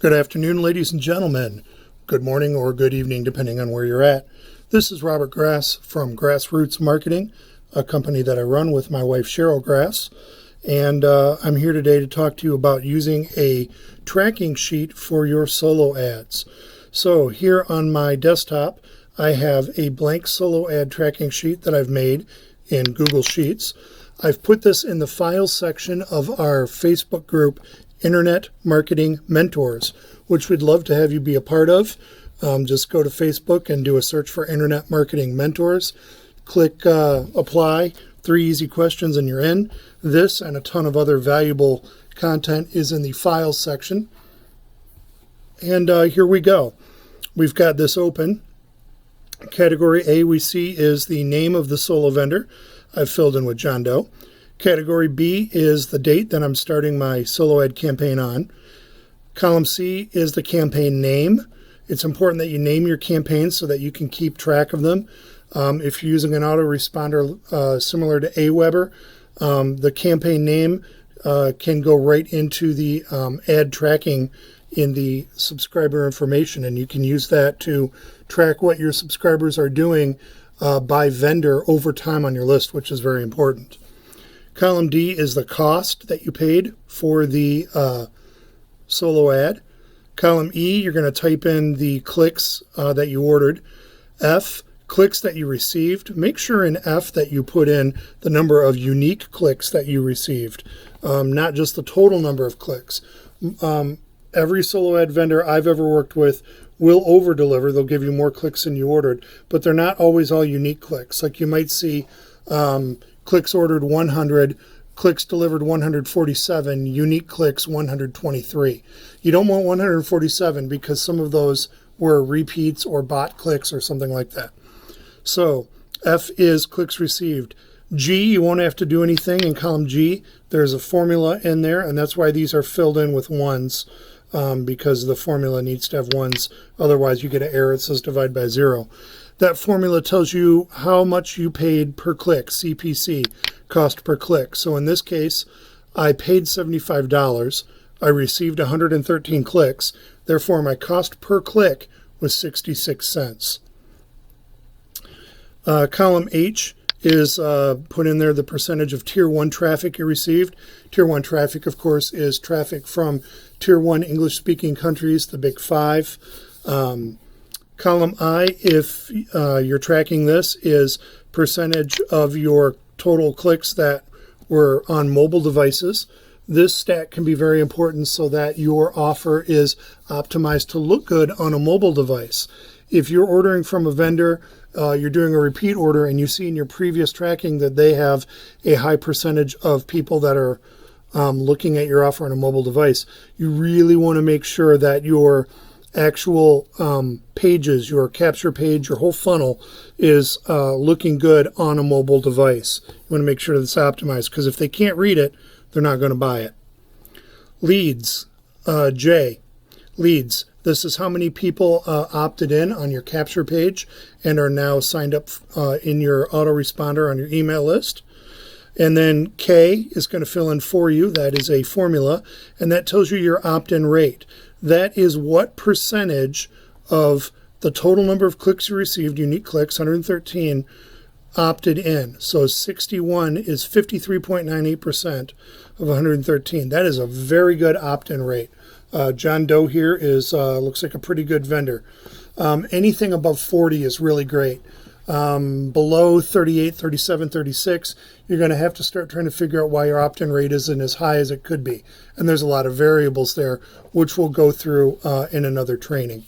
Good afternoon, ladies and gentlemen. Good morning or good evening, depending on where you're at. This is Robert Grass from Grassroots Marketing, a company that I run with my wife, Cheryl Grass. And I'm here today to talk to you about using a tracking sheet for your solo ads. So here on my desktop, I have a blank solo ad tracking sheet that I've made in Google Sheets. I've put this in the files section of our Facebook group, Internet Marketing Mentors, which we'd love to have you be a part of. Just go to Facebook and do a search for Internet Marketing Mentors. Click apply, 3 easy questions, and you're in. This and a ton of other valuable content is in the files section. And here we go. We've got this open. Category A we see is the name of the solo vendor. I've filled in with John Doe. Category B is the date that I'm starting my solo ad campaign on. Column C is the campaign name. It's important that you name your campaigns so that you can keep track of them. If you're using an autoresponder similar to Aweber, the campaign name can go right into the ad tracking in the subscriber information, and you can use that to track what your subscribers are doing by vendor over time on your list, which is very important. Column D is the cost that you paid for the solo ad. Column E, you're going to type in the clicks that you ordered. F, clicks that you received. Make sure in F that you put in the number of unique clicks that you received, not just the total number of clicks. Every solo ad vendor I've ever worked with will over-deliver. They'll give you more clicks than you ordered, but they're not always all unique clicks. Like you might see clicks ordered 100, clicks delivered 147, unique clicks 123. You don't want 147 because some of those were repeats or bot clicks or something like that. So F is clicks received. G, you won't have to do anything. In column G, there's a formula in there, and that's why these are filled in with ones, because the formula needs to have ones. Otherwise, you get an error. It says divide by 0. That formula tells you how much you paid per click, CPC, cost per click. So in this case, I paid $75. I received 113 clicks. Therefore, my cost per click was 66 cents. Column H is put in there the percentage of Tier 1 traffic you received. Tier 1 traffic, of course, is traffic from Tier 1 English-speaking countries, the Big Five. Column I, if you're tracking this, is percentage of your total clicks that were on mobile devices. This stat can be very important so that your offer is optimized to look good on a mobile device. If you're ordering from a vendor, you're doing a repeat order, and you see in your previous tracking that they have a high percentage of people that are looking at your offer on a mobile device, you really want to make sure that your actual pages, your capture page, your whole funnel is looking good on a mobile device. You want to make sure that it's optimized, because if they can't read it, they're not going to buy it. Leads, J, leads. This is how many people opted in on your capture page and are now signed up in your autoresponder on your email list. And then K is going to fill in for you. That is a formula, and that tells you your opt-in rate. That is what percentage of the total number of clicks you received, unique clicks, 113, opted in. So 61 is 53.98% of 113. That is a very good opt-in rate. John Doe here is looks like a pretty good vendor. Anything above 40 is really great. Below 38, 37, 36, you're going to have to start trying to figure out why your opt-in rate isn't as high as it could be. And there's a lot of variables there, which we'll go through in another training.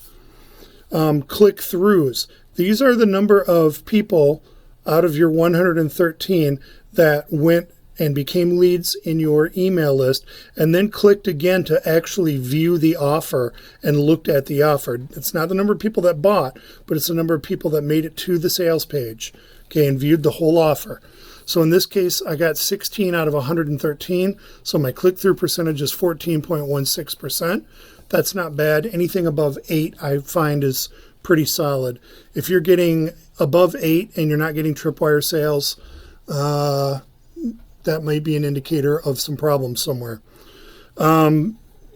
Click-throughs. These are the number of people out of your 113 that went and became leads in your email list and then clicked again to actually view the offer and looked at the offer. It's not the number of people that bought, but it's the number of people that made it to the sales page, okay, and viewed the whole offer. So in this case, I got 16 out of 113, so my click-through percentage is 14.16%. That's not bad. Anything above 8 I find is pretty solid. If you're getting above 8 and you're not getting tripwire sales, that might be an indicator of some problems somewhere.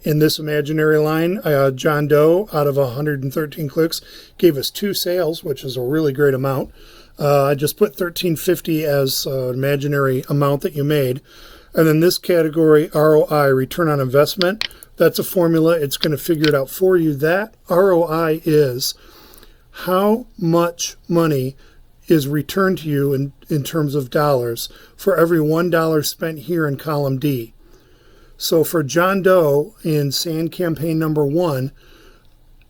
In this imaginary line, John Doe, out of 113 clicks, gave us 2 sales, which is a really great amount. I just put $13.50 as an imaginary amount that you made. And then this category, ROI, return on investment, that's a formula. It's going to figure it out for you. That ROI is how much money is returned to you in terms of dollars for every $1 spent here in column D. So for John Doe in sand campaign number 1,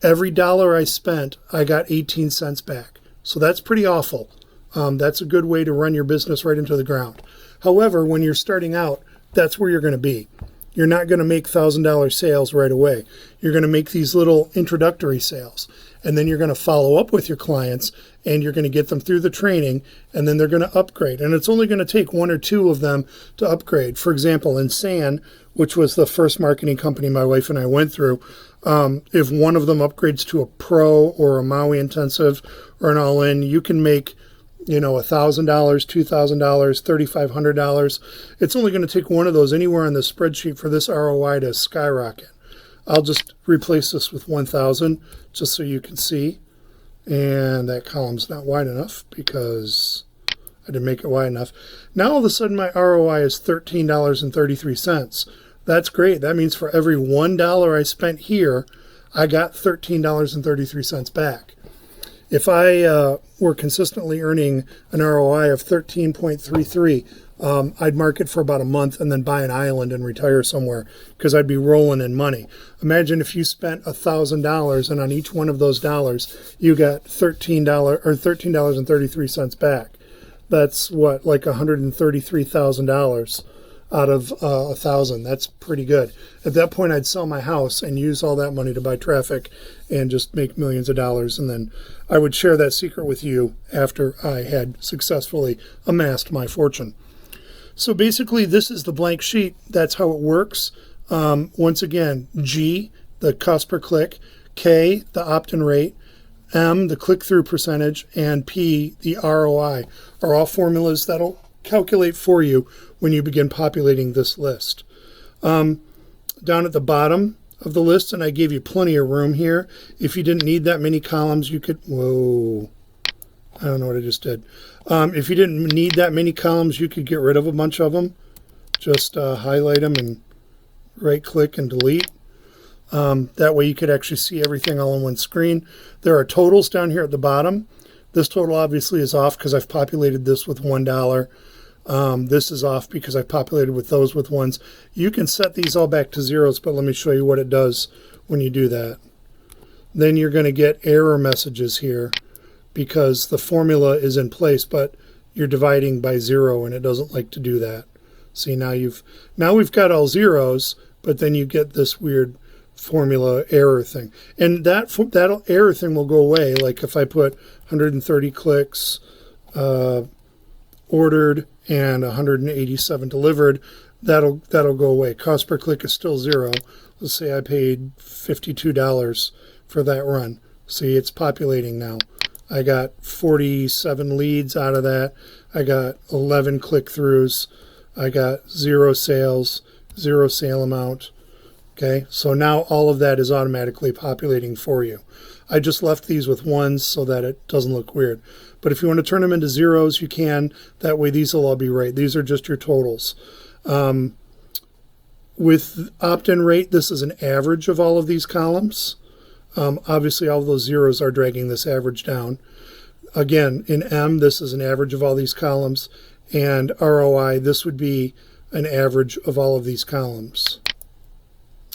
every dollar I spent, I got 18 cents back. So that's pretty awful. That's a good way to run your business right into the ground. However, when you're starting out, that's where you're going to be. You're not going to make $1,000 sales right away. You're going to make these little introductory sales. And then you're going to follow up with your clients and you're going to get them through the training and then they're going to upgrade. And it's only going to take 1 or 2 of them to upgrade. For example, in SAN, which was the first marketing company my wife and I went through, if one of them upgrades to a pro or a Maui intensive or an all-in, you can make $1,000, $2,000, $3,500. It's only going to take one of those anywhere on the spreadsheet for this ROI to skyrocket. I'll just replace this with 1,000 just so you can see. And that column's not wide enough because I didn't make it wide enough. Now all of a sudden my ROI is $13.33. That's great. That means for every $1 I spent here, I got $13.33 back. If I were consistently earning an ROI of 13.33, I'd market for about a month and then buy an island and retire somewhere because I'd be rolling in money. Imagine if you spent $1,000 and on each one of those dollars you got $13 or $13.33 back. That's what, like $133,000 out of 1,000. That's pretty good. At that point, I'd sell my house and use all that money to buy traffic and just make millions of dollars. And then I would share that secret with you after I had successfully amassed my fortune. So basically, this is the blank sheet. That's how it works. Once again, G, the cost per click, K, the opt-in rate, M, the click-through percentage, and P, the ROI, are all formulas that'll calculate for you when you begin populating this list. Down at the bottom of the list, and I gave you plenty of room here. If you didn't need that many columns, you could, whoa, I don't know what I just did. If you didn't need that many columns, you could get rid of a bunch of them. Just highlight them and right-click and delete. That way you could actually see everything all on one screen. There are totals down here at the bottom. This total obviously is off because I've populated this with $1. This is off because I populated with those with ones. You can set these all back to zeros, but let me show you what it does when you do that. Then you're going to get error messages here because the formula is in place, but you're dividing by 0 and it doesn't like to do that. See, now we've got all zeros, but then you get this weird formula error thing. And that error thing will go away. Like if I put 130 clicks ordered and 187 delivered, that'll go away. Cost per click is still 0. Let's say I paid $52 for that run. See, it's populating now. I got 47 leads out of that. I got 11 click-throughs. I got 0 sales, 0 sale amount. Okay, so now all of that is automatically populating for you. I just left these with ones so that it doesn't look weird. But if you want to turn them into zeros, you can. That way these will all be right. These are just your totals. With opt-in rate, this is an average of all of these columns. Obviously, all of those zeros are dragging this average down. Again, in M, this is an average of all these columns. And ROI, this would be an average of all of these columns.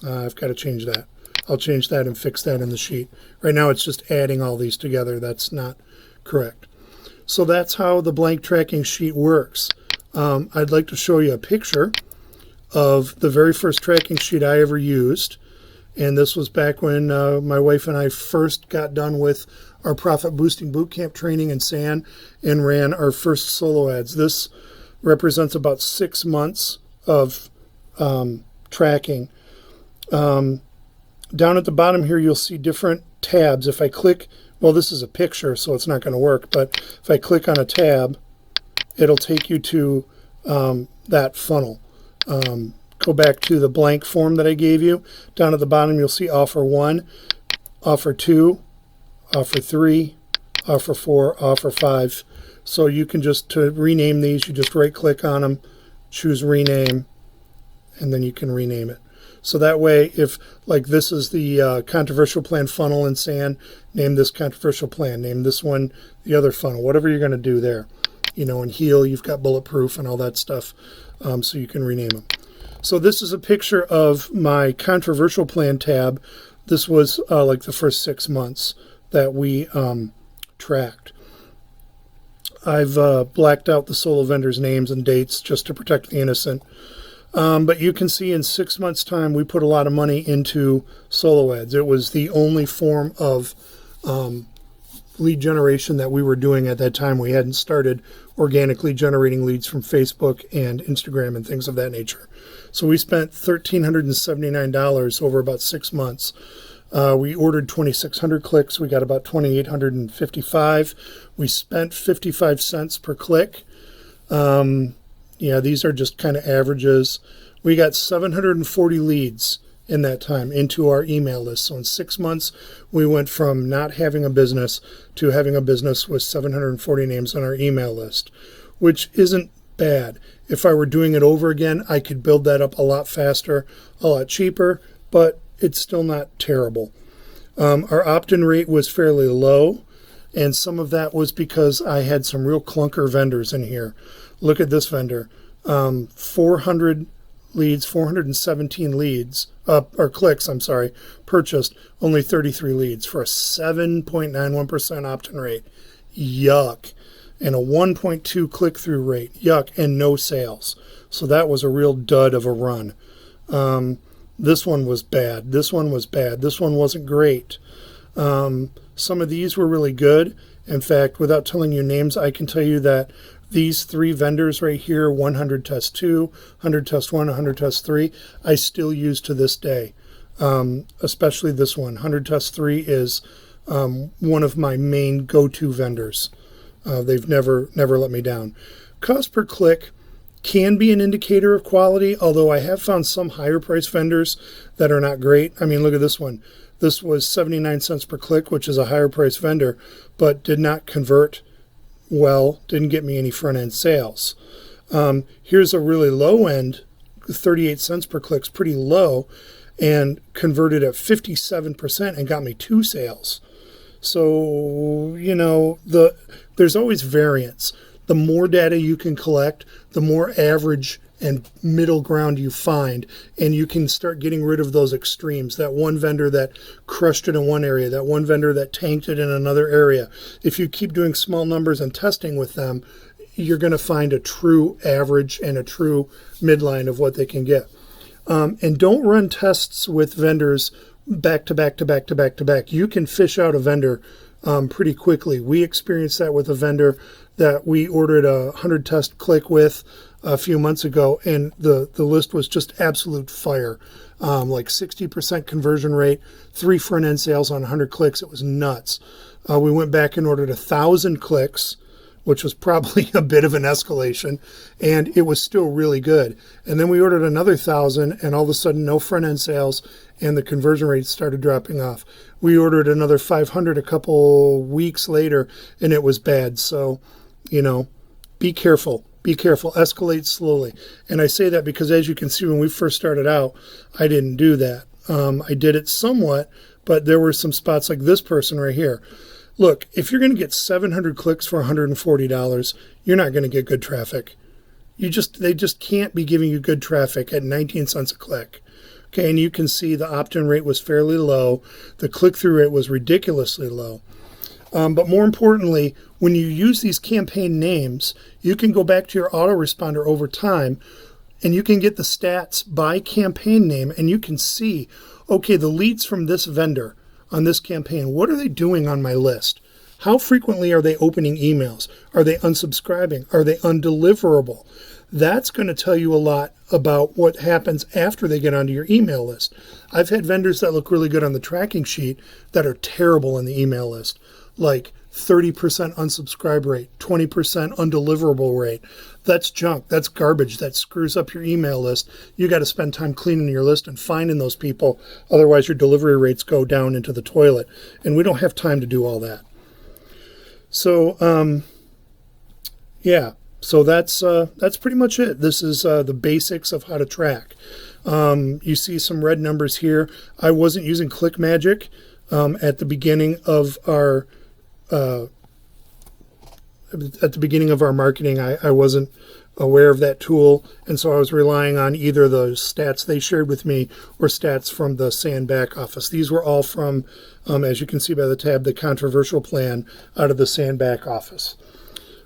I've got to change that. I'll change that and fix that in the sheet. Right now, it's just adding all these together. That's not correct. So that's how the blank tracking sheet works. I'd like to show you a picture of the very first tracking sheet I ever used. And this was back when my wife and I first got done with our Profit Boosting Bootcamp training in SAN and ran our first solo ads. This represents about 6 months of tracking. Down at the bottom here, you'll see different tabs. If I click, well, this is a picture, so it's not going to work, but if I click on a tab, it'll take you to that funnel. go back to the blank form that I gave you. Down at the bottom, you'll see offer 1, offer 2, offer 3, offer 4, offer 5. So you can just, to rename these, you just right click on them, choose rename, and then you can rename it. So that way, if like this is the controversial plan funnel and sand, name this controversial plan, name this one the other funnel, whatever you're going to do there. You know, in heal, you've got bulletproof and all that stuff, so you can rename them. So this is a picture of my controversial plan tab. This was like the first 6 months that we tracked. I've blacked out the solo vendors' names and dates just to protect the innocent. But you can see in 6 months' time, we put a lot of money into solo ads. It was the only form of lead generation that we were doing at that time. We hadn't started organically generating leads from Facebook and Instagram and things of that nature. So we spent $1,379 over about 6 months. We ordered 2,600 clicks. We got about 2,855. We spent 55 cents per click. Yeah, these are just kind of averages. We got 740 leads in that time into our email list. So in 6 months, we went from not having a business to having a business with 740 names on our email list, which isn't bad. If I were doing it over again, I could build that up a lot faster, a lot cheaper, but it's still not terrible. Our opt-in rate was fairly low, and some of that was because I had some real clunker vendors in here. Look at this vendor, 400 leads, 417 leads, or clicks, I'm sorry, purchased, only 33 leads for a 7.91% opt-in rate. Yuck. And a 1.2 click-through rate. Yuck. And no sales. So that was a real dud of a run. This one was bad. This one was bad. This one wasn't great. Some of these were really good. In fact, without telling you names, I can tell you that these 3 vendors right here, 100 test 2, 100 test 1, 100 test 3, I still use to this day, especially this one. 100 test 3 is one of my main go-to vendors. They've never let me down. Cost per click can be an indicator of quality, although I have found some higher price vendors that are not great. I mean, look at this one. This was 79 cents per click, which is a higher price vendor, but did not convert well, didn't get me any front end sales. Here's a really low end, 38 cents per click's pretty low, and converted at 57% and got me 2 sales. So, you know, there's always variance. The more data you can collect, the more average and middle ground you find, and you can start getting rid of those extremes. That one vendor that crushed it in one area, that one vendor that tanked it in another area. If you keep doing small numbers and testing with them, you're going to find a true average and a true midline of what they can get. And don't run tests with vendors back to back to back to back to back. You can fish out a vendor pretty quickly. We experienced that with a vendor that we ordered a 100 test click with a few months ago, and the list was just absolute fire. Like 60% conversion rate, 3 front end sales on 100 clicks. It was nuts. We went back and ordered 1,000 clicks, which was probably a bit of an escalation, and it was still really good. And then we ordered another 1,000, and all of a sudden no front end sales, and the conversion rate started dropping off. We ordered another 500 a couple weeks later, and it was bad. So, you know, be careful. Be careful. Escalate slowly. And I say that because, as you can see, when we first started out, I didn't do that. I did it somewhat, but there were some spots like this person right here. Look, if you're going to get 700 clicks for $140, you're not going to get good traffic. They just can't be giving you good traffic at 19 cents a click. Okay, and you can see the opt-in rate was fairly low. The click-through rate was ridiculously low. But more importantly, when you use these campaign names, you can go back to your autoresponder over time, and you can get the stats by campaign name, and you can see, okay, the leads from this vendor on this campaign, what are they doing on my list? How frequently are they opening emails? Are they unsubscribing? Are they undeliverable? That's going to tell you a lot about what happens after they get onto your email list. I've had vendors that look really good on the tracking sheet that are terrible in the email list, like 30% unsubscribe rate, 20% undeliverable rate. That's junk. That's garbage. That screws up your email list. You got to spend time cleaning your list and finding those people. Otherwise, your delivery rates go down into the toilet. And we don't have time to do all that. So, yeah. So that's pretty much it. This is the basics of how to track. You see some red numbers here. I wasn't using ClickMagick at the beginning of our marketing. I wasn't aware of that tool, and so I was relying on either the stats they shared with me or stats from the SAN back office. These were all from, as you can see by the tab, the controversial plan out of the SAN back office.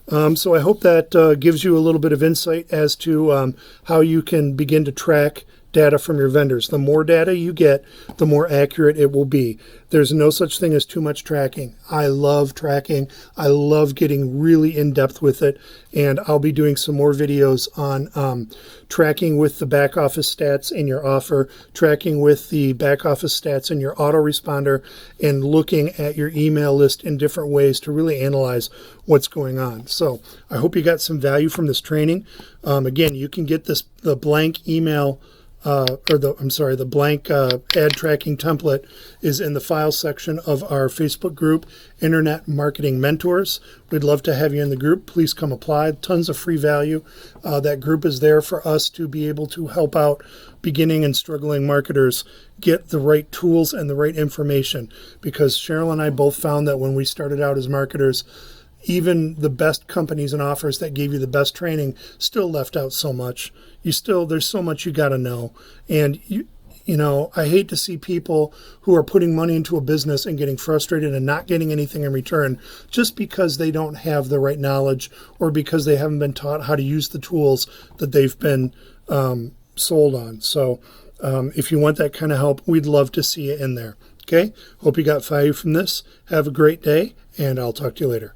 So I hope that gives you a little bit of insight as to how you can begin to track data from your vendors. The more data you get, the more accurate it will be. There's no such thing as too much tracking. I love tracking. I love getting really in depth with it. And I'll be doing some more videos on tracking with the back office stats in your offer, tracking with the back office stats in your autoresponder, and looking at your email list in different ways to really analyze what's going on. So I hope you got some value from this training. Again, you can get the blank email the blank ad tracking template is in the file section of our Facebook group, Internet Marketing Mentors. We'd love to have you in the group. Please come apply. Tons of free value. That group is there for us to be able to help out beginning and struggling marketers get the right tools and the right information. Because Cheryl and I both found that when we started out as marketers, even the best companies and offers that gave you the best training still left out so much. There's so much you got to know. And I hate to see people who are putting money into a business and getting frustrated and not getting anything in return just because they don't have the right knowledge or because they haven't been taught how to use the tools that they've been sold on. So if you want that kind of help, we'd love to see you in there. Okay? Hope you got value from this. Have a great day, and I'll talk to you later.